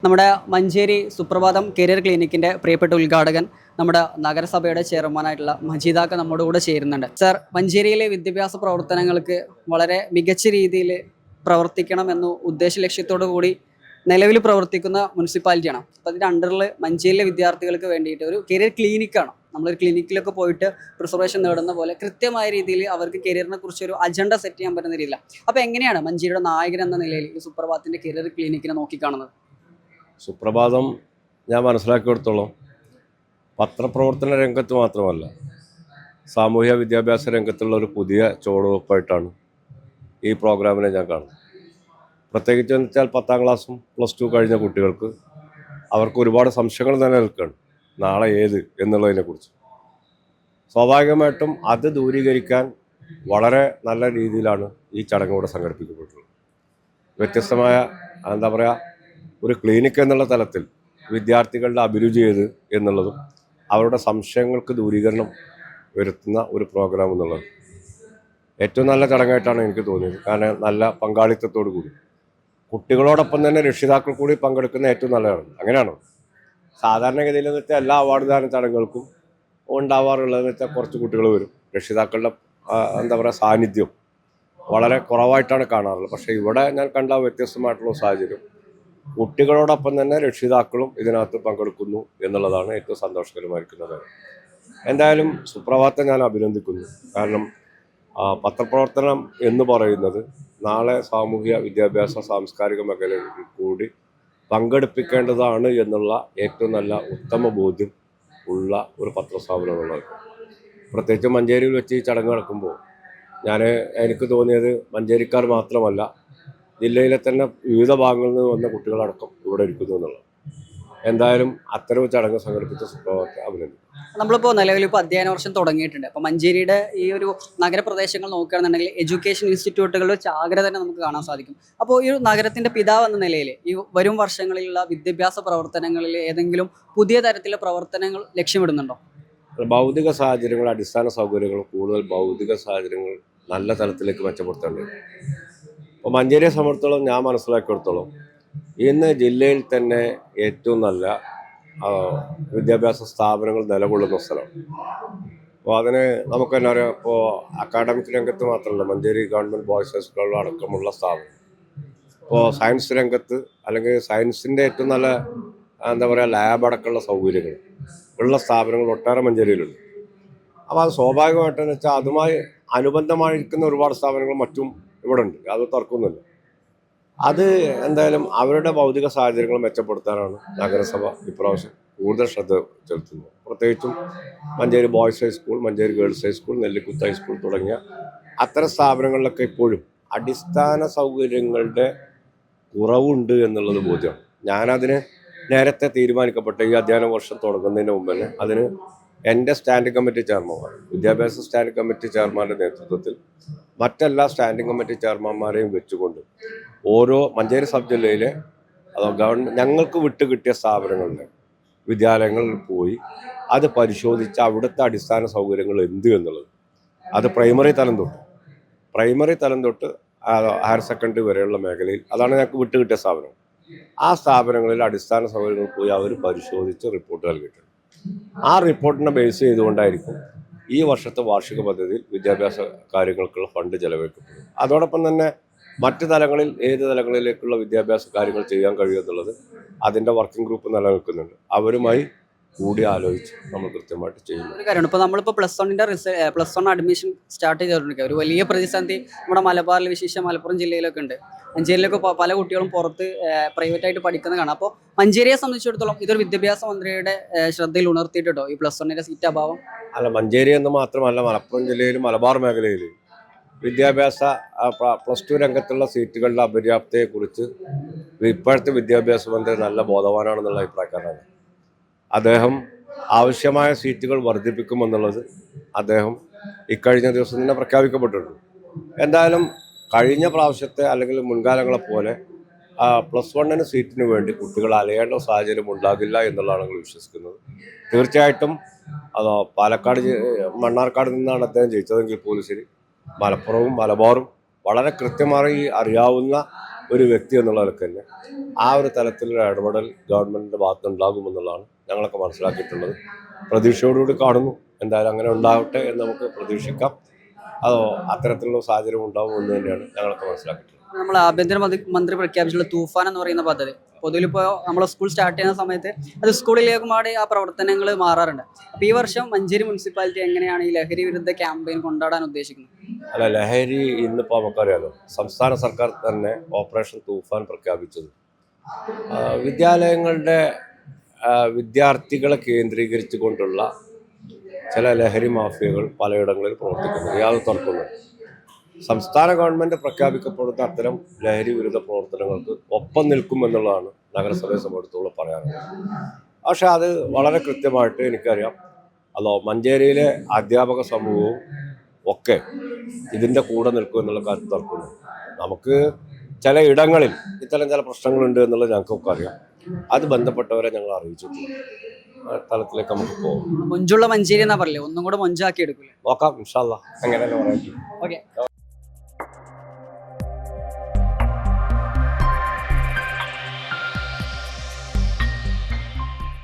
നമ്മുടെ മഞ്ചേരി സുപ്രഭാതം കരിയർ ക്ലിനിക്കിന്റെ പ്രിയപ്പെട്ട ഉദ്ഘാടകൻ നമ്മുടെ നഗരസഭയുടെ ചെയർമാനായിട്ടുള്ള മജീദാക്ക നമ്മുടെ കൂടെ ചേരുന്നുണ്ട്. സർ, മഞ്ചേരിയിലെ വിദ്യാഭ്യാസ പ്രവർത്തനങ്ങൾക്ക് വളരെ മികച്ച രീതിയിൽ പ്രവർത്തിക്കണമെന്ന ഉദ്ദേശ ലക്ഷ്യത്തോടു കൂടി നിലവിൽ പ്രവർത്തിക്കുന്ന മുനിസിപ്പാലിറ്റിയാണ്. അപ്പോൾ അതിൻ്റെ അണ്ടറിൽ മഞ്ചേരിയിലെ വിദ്യാർത്ഥികൾക്ക് വേണ്ടിയിട്ട് ഒരു കരിയർ ക്ലിനിക്കാണ്. നമ്മളൊരു ക്ലിനിക്കിലൊക്കെ പോയിട്ട് പ്രിസർവേഷൻ നേടുന്ന പോലെ കൃത്യമായ രീതിയിൽ അവർക്ക് കരിയറിനെ കുറിച്ച് ഒരു അജണ്ട സെറ്റ് ചെയ്യാൻ പറ്റുന്ന രീതിയില്ല. അപ്പോൾ എങ്ങനെയാണ് മഞ്ചേരിയുടെ നായകൻ എന്ന നിലയിൽ ഈ സുപ്രഭാതത്തിൻ്റെ കരിയർ ക്ലിനിക്കിനെ നോക്കിക്കാണുന്നത്? സുപ്രഭാതം ഞാൻ മനസ്സിലാക്കിയെടുത്തോളം പത്രപ്രവർത്തന രംഗത്ത് മാത്രമല്ല, സാമൂഹ്യ വിദ്യാഭ്യാസ രംഗത്തുള്ള ഒരു പുതിയ ചുവടുവെപ്പായിട്ടാണ് ഈ പ്രോഗ്രാമിനെ ഞാൻ കാണുന്നത്. പ്രത്യേകിച്ച് എന്ന് വെച്ചാൽ 10ാം ക്ലാസ്സും +2 കഴിഞ്ഞ കുട്ടികൾക്ക് അവർക്ക് ഒരുപാട് സംശയങ്ങൾ നിലനിൽക്കുകയാണ് നാളെ ഏത് എന്നുള്ളതിനെക്കുറിച്ച്. സ്വാഭാവികമായിട്ടും അത് ദൂരീകരിക്കാൻ വളരെ നല്ല രീതിയിലാണ് ഈ ചടങ്ങുകൂടെ സംഘടിപ്പിക്കപ്പെട്ടിട്ടുള്ളത്. വ്യത്യസ്തമായ എന്താ പറയുക, ഒരു ക്ലിനിക്ക് എന്നുള്ള തലത്തിൽ വിദ്യാർത്ഥികളുടെ അഭിരുചി ഏത് എന്നുള്ളതും അവരുടെ സംശയങ്ങൾക്ക് ദൂരീകരണം വരുത്തുന്ന ഒരു പ്രോഗ്രാം എന്നുള്ളത് ഏറ്റവും നല്ല ചടങ്ങായിട്ടാണ് എനിക്ക് തോന്നിയത്. കാരണം നല്ല പങ്കാളിത്തത്തോടു കൂടി കുട്ടികളോടൊപ്പം തന്നെ രക്ഷിതാക്കൾ കൂടി പങ്കെടുക്കുന്ന ഏറ്റവും നല്ലതാണ്. അങ്ങനെയാണോ സാധാരണഗതിയിൽ എന്ന് വെച്ചാൽ എല്ലാ അവാർഡ് ദാന ചടങ്ങുകൾക്കും ഉണ്ടാവാറുള്ളതെന്ന് വെച്ചാൽ കുറച്ച് കുട്ടികൾ വരും, രക്ഷിതാക്കളുടെ എന്താ പറയുക സാന്നിധ്യം വളരെ കുറവായിട്ടാണ് കാണാറുള്ളത്. പക്ഷേ ഇവിടെ ഞാൻ കണ്ട വ്യത്യസ്തമായിട്ടുള്ള സാഹചര്യം, കുട്ടികളോടൊപ്പം തന്നെ രക്ഷിതാക്കളും ഇതിനകത്ത് പങ്കെടുക്കുന്നു എന്നുള്ളതാണ് ഏറ്റവും സന്തോഷകരമായിരിക്കുന്നത്. എന്തായാലും സുപ്രഭാതത്തെ ഞാൻ അഭിനന്ദിക്കുന്നു. കാരണം പത്രപ്രവർത്തനം എന്ന് പറയുന്നത് നാളെ സാമൂഹ്യ വിദ്യാഭ്യാസ സാംസ്കാരിക മേഖലയിൽ കൂടി പങ്കെടുപ്പിക്കേണ്ടതാണ് എന്നുള്ള ഏറ്റവും നല്ല ഉത്തമ ബോധ്യം ഉള്ള ഒരു പത്രസ്ഥാപനം എന്നുള്ളത്. പ്രത്യേകിച്ച് മഞ്ചേരിയിൽ വെച്ച് ഈ ചടങ്ങ് നടക്കുമ്പോൾ എനിക്ക് തോന്നിയത് മഞ്ചേരിക്കാർ മാത്രമല്ല, ജില്ലയിലെ തന്നെ വിവിധ ഭാഗങ്ങളിൽ നിന്ന് വന്ന കുട്ടികളടക്കം ഇവിടെ ഇരിക്കുന്നു എന്നുള്ളത്. എന്തായാലും അത്തരം ചടങ്ങ് സംഘടിപ്പിച്ച സുപ്രഭാതത്തെ അഭിനന്ദിക്കുന്നു. നമ്മളിപ്പോൾ നിലവിലിപ്പോൾ അധ്യയന വർഷം തുടങ്ങിയിട്ടുണ്ട്. അപ്പോൾ മഞ്ചേരിയുടെ ഈ ഒരു നഗരപ്രദേശങ്ങൾ നോക്കുകയാണെന്നുണ്ടെങ്കിൽ എഡ്യൂക്കേഷൻ ഇൻസ്റ്റിറ്റ്യൂട്ടുകളുടെ ജാഗ്രത തന്നെ നമുക്ക് കാണാൻ സാധിക്കും. അപ്പോൾ ഈ ഒരു നഗരത്തിൻ്റെ പിതാവ് എന്ന നിലയിൽ ഈ വരും വർഷങ്ങളിലുള്ള വിദ്യാഭ്യാസ പ്രവർത്തനങ്ങളിൽ ഏതെങ്കിലും പുതിയ തരത്തിലുള്ള പ്രവർത്തനങ്ങൾ ലക്ഷ്യമിടുന്നുണ്ടോ? ഭൗതിക സാഹചര്യങ്ങൾ, അടിസ്ഥാന സൗകര്യങ്ങൾ, കൂടുതൽ ഭൗതിക സാഹചര്യങ്ങൾ നല്ല തലത്തിലേക്ക് മെച്ചപ്പെടുത്തേണ്ടത്. അപ്പോൾ മഞ്ചേരിയെ സംബന്ധിച്ചിടത്തോളം ഞാൻ മനസ്സിലാക്കിയെടുത്തോളം ഇന്ന് ജില്ലയിൽ തന്നെ ഏറ്റവും നല്ല വിദ്യാഭ്യാസ സ്ഥാപനങ്ങൾ നിലകൊള്ളുന്ന സ്ഥലമാണ്. അപ്പോൾ അതിന് നമുക്ക് തന്നെ അറിയാം, ഇപ്പോൾ അക്കാഡമിക് രംഗത്ത് മാത്രമല്ല, മഞ്ചേരി ഗവൺമെൻറ് ബോയ്സ് ഹൈ സ്കൂളുകൾ അടക്കമുള്ള സ്ഥാപനം, ഇപ്പോൾ സയൻസ് രംഗത്ത് അല്ലെങ്കിൽ സയൻസിൻ്റെ ഏറ്റവും നല്ല എന്താ പറയുക ലാബ് അടക്കമുള്ള സൗകര്യങ്ങൾ ഉള്ള സ്ഥാപനങ്ങൾ ഒട്ടേറെ മഞ്ചേരിയിലുണ്ട്. അപ്പോൾ അത് സ്വാഭാവികമായിട്ടെന്ന് വെച്ചാൽ അതുമായി അനുബന്ധമായിരിക്കുന്ന ഒരുപാട് സ്ഥാപനങ്ങൾ മറ്റും ഇവിടെ ഉണ്ട്, അത് തർക്കമൊന്നുമില്ല. അത് എന്തായാലും അവരുടെ ഭൗതിക സാഹചര്യങ്ങൾ മെച്ചപ്പെടുത്താനാണ് നഗരസഭ ഇപ്രാവശ്യം കൂടുതൽ ശ്രദ്ധ ചെലുത്തുന്നത്. പ്രത്യേകിച്ചും Manjeri boys high school, Manjeri girls high school, Nellikuth high school തുടങ്ങിയ അത്തരം സ്ഥാപനങ്ങളിലൊക്കെ ഇപ്പോഴും അടിസ്ഥാന സൗകര്യങ്ങളുടെ കുറവുണ്ട് എന്നുള്ളത് ബോധ്യമാണ്. ഞാനതിന് നേരത്തെ തീരുമാനിക്കപ്പെട്ട ഈ അധ്യയന വർഷം തുടങ്ങുന്നതിന് മുമ്പ് തന്നെ അതിന് എൻ്റെ സ്റ്റാൻഡിംഗ് കമ്മിറ്റി ചെയർമാൻ, വിദ്യാഭ്യാസ സ്റ്റാൻഡിംഗ് കമ്മിറ്റി ചെയർമാൻ്റെ നേതൃത്വത്തിൽ മറ്റെല്ലാ സ്റ്റാൻഡിംഗ് കമ്മിറ്റി ചെയർമാന്മാരെയും വെച്ചുകൊണ്ട് ഓരോ മഞ്ചേരി സബ് ജില്ലയിലെ ഗവൺമെൻറ് ഞങ്ങൾക്ക് വിട്ടുകിട്ടിയ സ്ഥാപനങ്ങളുടെ വിദ്യാലയങ്ങളിൽ പോയി അത് പരിശോധിച്ച് അവിടുത്തെ അടിസ്ഥാന സൗകര്യങ്ങൾ എന്ത് എന്നുള്ളത്, അത് പ്രൈമറി തലം തൊട്ട് ഹയർ സെക്കൻഡറി വരെയുള്ള മേഖലയിൽ അതാണ് ഞങ്ങൾക്ക് വിട്ടുകിട്ടിയ സ്ഥാപനം. ആ സ്ഥാപനങ്ങളിൽ അടിസ്ഥാന സൗകര്യങ്ങൾ പോയി അവർ പരിശോധിച്ച് റിപ്പോർട്ട് നൽകിയിട്ടുണ്ട്. ആ റിപ്പോർട്ടിനെ ബേസ് ചെയ്തുകൊണ്ടായിരിക്കും ഈ വർഷത്തെ വാർഷിക പദ്ധതിയിൽ വിദ്യാഭ്യാസ കാര്യങ്ങൾക്കുള്ള ഫണ്ട് ചെലവഴിക്കപ്പെടും. അതോടൊപ്പം തന്നെ മറ്റ് തലങ്ങളിൽ ഏത് തലങ്ങളിലേക്കുള്ള വിദ്യാഭ്യാസ കാര്യങ്ങൾ ചെയ്യാൻ കഴിയുമെന്നുള്ളത് അതിൻ്റെ വർക്കിംഗ് ഗ്രൂപ്പ് നിലനിൽക്കുന്നുണ്ട്. അവരുമായി കൂടി ആലോചിച്ച് നമ്മൾ കൃത്യമായിട്ട് ചെയ്യുന്നു. ഒരു കാര്യമാണ്, ഇപ്പോൾ നമ്മളിപ്പോൾ +1 അഡ്മിഷൻ സ്റ്റാർട്ട് ചെയ്തിട്ടുണ്ട്. ഒരു വലിയ പ്രതിസന്ധി നമ്മുടെ മലബാറിൽ, വിശേഷം മലപ്പുറം ജില്ലയിലൊക്കെ ഉണ്ട്. മഞ്ചേരിയിലൊക്കെ പല കുട്ടികളും പുറത്ത് പ്രൈവറ്റായിട്ട് പഠിക്കുന്ന കാണാം. അപ്പോൾ മഞ്ചേരിയെ സംബന്ധിച്ചിടത്തോളം ഇതൊരു വിദ്യാഭ്യാസ മന്ത്രിയുടെ ശ്രദ്ധയിൽ ഉണർത്തിയിട്ടുണ്ടോ ഈ +1 സീറ്റ് അഭാവം? അല്ല, മഞ്ചേരി എന്ന് മാത്രമല്ല, മലപ്പുറം ജില്ലയിലും മലബാർ മേഖലയിലും വിദ്യാഭ്യാസ +2 രംഗത്തുള്ള സീറ്റുകളുടെ അപര്യാപ്തതയെക്കുറിച്ച് ഇപ്പോഴത്തെ വിദ്യാഭ്യാസ മന്ത്രി നല്ല ബോധവാനാണെന്നുള്ള അഭിപ്രായക്കാരാണ്. അദ്ദേഹം ആവശ്യമായ സീറ്റുകൾ വർദ്ധിപ്പിക്കുമെന്നുള്ളത് അദ്ദേഹം ഇക്കഴിഞ്ഞ ദിവസം തന്നെ പ്രഖ്യാപിക്കപ്പെട്ടിട്ടുണ്ട്. എന്തായാലും കഴിഞ്ഞ പ്രാവശ്യത്തെ അല്ലെങ്കിൽ മുൻകാലങ്ങളെപ്പോലെ +1 സീറ്റിന് വേണ്ടി കുട്ടികൾ അലയേണ്ട സാഹചര്യം ഉണ്ടാകില്ല എന്നുള്ളതാണ് ഞങ്ങൾ വിശ്വസിക്കുന്നത്. തീർച്ചയായിട്ടും മണ്ണാർക്കാട് നിന്നാണ് അദ്ദേഹം ജയിച്ചതെങ്കിൽ പോലും ശരി, മലപ്പുറവും മലബാറും വളരെ കൃത്യമായി അറിയാവുന്ന ഒരു വ്യക്തി എന്നുള്ള നിലക്ക് തന്നെ ആ ഒരു തലത്തിലുള്ള ഇടപെടൽ ഗവൺമെൻറ്റിൻ്റെ ഭാഗത്തുനിന്നുണ്ടാകുമെന്നുള്ളതാണ് ഞങ്ങളൊക്കെ മനസ്സിലാക്കിയിട്ടുള്ളത്. പ്രതീക്ഷയോടുകൂടി കാണുന്നു. എന്തായാലും അങ്ങനെ ഉണ്ടാവട്ടെ എന്ന് നമുക്ക് പ്രതീക്ഷിക്കാം. അതോ അത്തരത്തിലുള്ള സാഹചര്യം ഉണ്ടാകുമെന്ന് തന്നെയാണ് ഞങ്ങളൊക്കെ മനസ്സിലാക്കിയിട്ടുള്ളത്. നമ്മൾ ആഭ്യന്തര മന്ത്രി പ്രഖ്യാപിച്ചിട്ടുള്ള തൂഫാൻ എന്ന് പറയുന്ന പദ്ധതി പൊതുവിലിപ്പോൾ നമ്മൾ സ്കൂൾ സ്റ്റാർട്ട് ചെയ്യുന്ന സമയത്ത് അത് സ്കൂളിലേക്കും മാറി ആ പ്രവർത്തനങ്ങൾ മാറാറുണ്ട്. അപ്പോൾ ഈ വർഷം മഞ്ചേരി മുനിസിപ്പാലിറ്റി എങ്ങനെയാണ് ഈ ലഹരി വിരുദ്ധ ക്യാമ്പയിൻ കൊണ്ടാടാൻ ഉദ്ദേശിക്കുന്നത്? അല്ല, ലഹരി ഇന്നിപ്പോൾ നമുക്കറിയാലോ, സംസ്ഥാന സർക്കാർ തന്നെ ഓപ്പറേഷൻ തൂഫാൻ പ്രഖ്യാപിച്ചത് വിദ്യാലയങ്ങളുടെ വിദ്യാർത്ഥികളെ കേന്ദ്രീകരിച്ചു കൊണ്ടുള്ള ചില ലഹരി മാഫിയകൾ പലയിടങ്ങളിൽ പ്രവർത്തിക്കുന്നു, യാതൊരു തർക്കവുമില്ല. സംസ്ഥാന ഗവൺമെൻറ് പ്രഖ്യാപിക്കപ്പെടുന്ന അത്തരം ലഹരി വിരുദ്ധ പ്രവർത്തനങ്ങൾക്ക് ഒപ്പം നിൽക്കുമെന്നുള്ളതാണ് നഗരസഭയെ സംബന്ധിച്ചുള്ള പറയാനുള്ളത്. പക്ഷെ അത് വളരെ കൃത്യമായിട്ട് എനിക്കറിയാം. അതോ മഞ്ചേരിയിലെ അധ്യാപക സമൂഹവും ഒക്കെ ഇതിൻ്റെ കൂടെ നിൽക്കുമെന്നുള്ള കാര്യത്തിൽ തർക്കമില്ല. നമുക്ക് ചില ഇടങ്ങളിൽ ഇത്തരം ചില പ്രശ്നങ്ങളുണ്ട് എന്നുള്ളത് ഞങ്ങൾക്കൊക്കെ അറിയാം. അത് ബന്ധപ്പെട്ടവരെ ഞങ്ങൾ അറിയിച്ചിട്ടുണ്ട്. ആ തലത്തിലേക്ക് നമുക്ക് പോകും. മൊഞ്ചുള്ള മഞ്ചേരി എന്നാ പറയില്ലേ, ഒന്നും കൂടെ മൊഞ്ചാക്കി എടുക്കില്ലേ? നോക്കാം, ഇൻഷാ അല്ലാ. അങ്ങനെ തന്നെ പറയാം. ഓക്കെ.